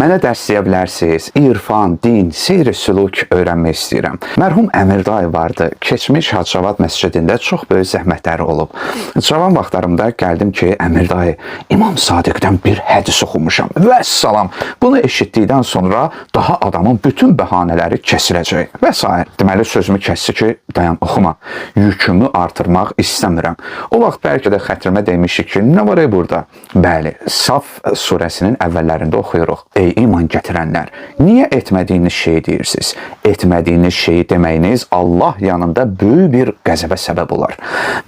Mənə dərsləyə bilərsiniz. İrfan, din, seyr-i süluk öyrənmək istəyirəm. Mərhum Əmir dayı vardı. Keçmiş Hacavad məscidində çox böyük zəhmətləri olub. Cavan vaxtlarımda gəldim ki, Əmir dayı, İmam Sadiqdən bir hədis oxumuşam. Vəssalam. Bunu eşitdikdən sonra daha adamın bütün bəhanələri kəsiləcək. Və s. Deməli sözümü kəsdi ki, dayan oxuma. Yükümü artırmaq istəmirəm. O vaxt bəlkə də xətrimə demişik ki, nə var burada? Bəli, Saf surəsinin əvvəllərində oxuyuruq. Ey iman gətirənlər, niyə etmədiyiniz şeyi deyirsiniz? Etmədiyiniz şeyi deməyiniz Allah yanında böyük bir qəzəbə səbəb olar.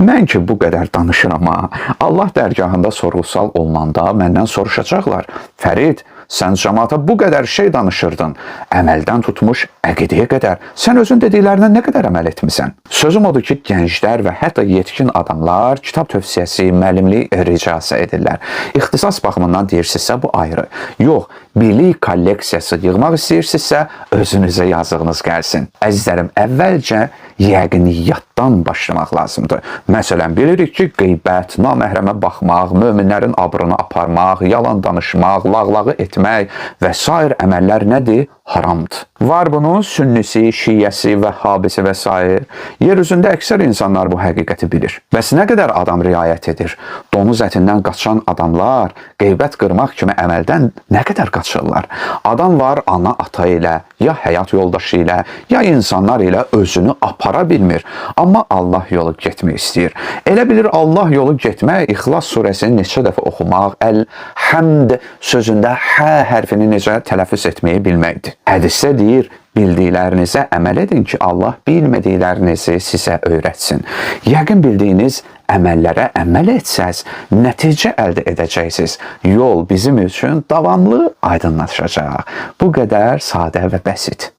Mən ki, bu qədər danışıram ha. Allah dərgahında sorğu-sual olunanda məndən soruşacaqlar. Fərid, sən cəmaata bu qədər şey danışırdın. Əməldən tutmuş əqidəyə qədər. Sən özün dediklərinə nə qədər əməl etmisən? Sözüm odur ki, gənclər və hətta yetkin adamlar kitab tövsiyəsi, müəllimlik ricası edirlər. İxtisas baxımından deyirsinizsə bu ayrı. Yox, bilik kolleksiyası yığmaq istəyirsinizsə özünüzə yazığınız gəlsin. Əzizlərim, əvvəlcə yəqiniyyatdan başlamaq lazımdır. Məsələn, bilirik ki, qeybət, naməhrəmə baxmaq, möminlərin abrını aparmaq, yalan danışmaq, lağlağı etmək və s. əməllər nədir? Haramdır. Var bunun sünnisi, şiyyəsi, vəhhabisi və s. Yer üzündə əksər insanlar bu həqiqəti bilir. Bəs nə qədər adam riayət edir? Donuz ətindən qaçan adamlar qeybət qırmaq kimi əməldən nə qədər qaçırlar? Adam var ana ata ilə, ya həyat yoldaşı ilə, ya insanlar ilə özünü apara bilmir. Amma Allah yolu getmək istəyir. Elə bilir Allah yolu getmək İxlas surəsini neçə dəfə oxumaq, Əl-Həmd sözündə hə hərfini necə tələffüz etməyi bilməkdir. Hədisdə deyir, bildiklərinizə əməl edin ki, Allah bilmədiklərinizi sizə öyrətsin. Yəqin bildiyiniz əməllərə əməl etsəz, nəticə əldə edəcəksiniz. Yol bizim üçün davamlı aydınlaşacaq. Bu qədər sadə və bəsit.